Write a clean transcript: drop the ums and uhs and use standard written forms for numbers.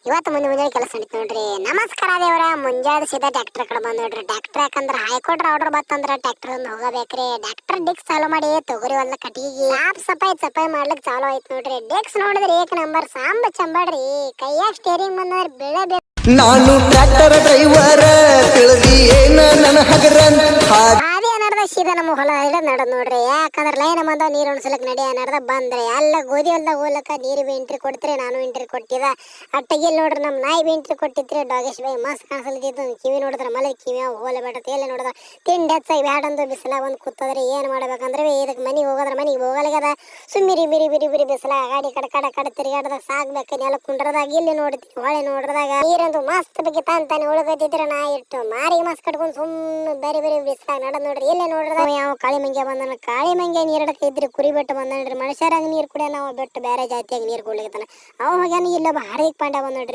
ಇವತ್ತು ಮುಂಜಾನೆ ಕೆಲಸ ನಡೀತು ನೋಡ್ರಿ. ನಮಸ್ಕಾರ ದೇವ್ರ. ಮುಂಜಾನೆ ಸೀದಾ ಟ್ರ್ಯಾಕ್ಟರ್ ಕಡೆ ಬಂದ್ ನೋಡ್ರಿ. ಟ್ರ್ಯಾಕ್ಟರ್ ಯಾಕಂದ್ರೆ ಹೈಕೋರ್ಟ್ ಆರ್ಡರ್ ಬತ್ತಂದ್ರ ಟ್ರ್ಯಾಕ್ಟರ್ ಒಂದು ಹೋಗಬೇಕ್ರಿ. ಟ್ರ್ಯಾಕ್ಟರ್ ಡಿಕ್ಸ್ ಚಾಲು ಮಾಡಿ ತೊಗರಿ ಹೊಲ ಕಟ್ಟಿಗೆ ಸಾಫ್ ಸಫಾಯಿ ಮಾಡ್ಲಿಕ್ಕೆ ಚಾಲು ಆಯ್ತು ನೋಡ್ರಿ. ಡಿಕ್ಸ್ ನೋಡಿದ್ರಿ ಏಕ ನಂಬರ್ ಸಾಂಬ ಚಂಬಾಡ್ರಿ. ಕೈಯಾಗ ಸ್ಟೇರಿಂಗ್ ಬಂದ್ರೆ ಬೆಳೆ ನಾನು ಟ್ರ್ಯಾಕ್ಟರ್ ಡ್ರೈವರ್ ತಿಳಿದಿ ಏನ ನನ್ನ ಹಗರನ್ ಅದೇ ನಡ್ದ ಸೀದಾ ನಮ್ಮ ಹೊಲ ನಡದ್ ನೋಡ್ರಿ. ಯಾಕಂದ್ರೆ ಲೈನ್ ಬಂದ ನೀರು ಉಣ್ಸಲಕ್ ನಡಿ ನಡ್ದ ಬಂದ್ರೆ ಎಲ್ಲ ಗೋಧಿ ಹೊಲ್ದಾಗ ಹೋಗ್ಲಕ್ಕ ನೀರು ಎಂಟ್ರಿ ಕೊಡ್ತೀರಿ. ನಾನು ಎಂಟ್ರಿ ಕೊಟ್ಟಿದ ಅಟ್ಟಗಿಲ್ ನೋಡ್ರಿ. ನಮ್ಮ ನಾಯಿ ಎಂಟ್ರಿ ಕೊಟ್ಟಿದ್ರಿ. ಡಾಗೇಶ್ ಬೈ ಮಸ್ತ್ ಕಾಣಿಸಲಿದ್ದು. ಕಿವಿ ನೋಡಿದ್ರೆ ಮಲೆ ಕಿವಿ ಹೋಲೆ ಬೇಡ ಎಲ್ಲಿ ನೋಡಿದ ತಿಂಡಿ ಹೆಚ್ಚಾಗಿ ಬ್ಯಾಡಂದು ಬಿಸಿಲಾಗ ಒಂದು ಕೂತದ್ರಿ. ಏನ್ ಮಾಡ್ಬೇಕಂದ್ರೆ ಇದಕ್ಕೆ ಮನೆಗೆ ಹೋಗೋದ್ರ ಮನೆಗೆ ಹೋಗಲ್ಗದ ಸುಮ್ಮಿರಿ ಬಿರಿ ಬಿಸಿಲಾಗ ಗಾಡಿ ಕಡ ತಿರುಗಾಡ್ದಾಗ ಸಾಗ್ಬೇಕು. ನೆಲ ಕುಂಡ್ರದಾಗ ಇಲ್ಲಿ ನೋಡ್ತೀವಿ ಹೊಳೆ ನೋಡ್ರದಾಗ ನೀರಂದು ಮಸ್ತ್ ಬಗ್ಗೆ ತಾನೆ ಉಳ್ಕೊತಿದ್ರೆ ನಾ ಇಟ್ಟು ಮಾರಿ ಮಸ್ತ್ ಕಟ್ಕೊಂಡು ಸುಮ್ಮನೆ ಬೇರೆ ಬಿಸಿಲಾಗ ನಡದ್ ನೋಡ್ರಿ. ಇಲ್ಲೇ ನೋಡ್ರದ ಯಾವ ಕಾಳಿ ಮಂಗ್ಯ ಬಂದನ. ಕಾಳಿ ಮಂಗ್ಯ ನೀರಡಕ್ಕೆ ಇದ್ರಿ ಕುರಿ ಬೆಟ್ಟು ಬಂದನ್ರಿ. ಮನುಷ್ಯರಾಗ ನೀರು ಕುಡಿಯ ನಾವು ಬಿಟ್ಟು ಬೇರೆ ಜಾತಿಯಾಗಿ ನೀರು ಕುಡ್ಲಿಕತ್ತಾನ. ಅವ ಹೋಗ್ಯಾನ ಇಲ್ಲೊಬ್ಬ ಹಾರ್ದಿಕ್ ಪಾಂಡ್ಯ ಬಂದ್ ನೋಡ್ರಿ.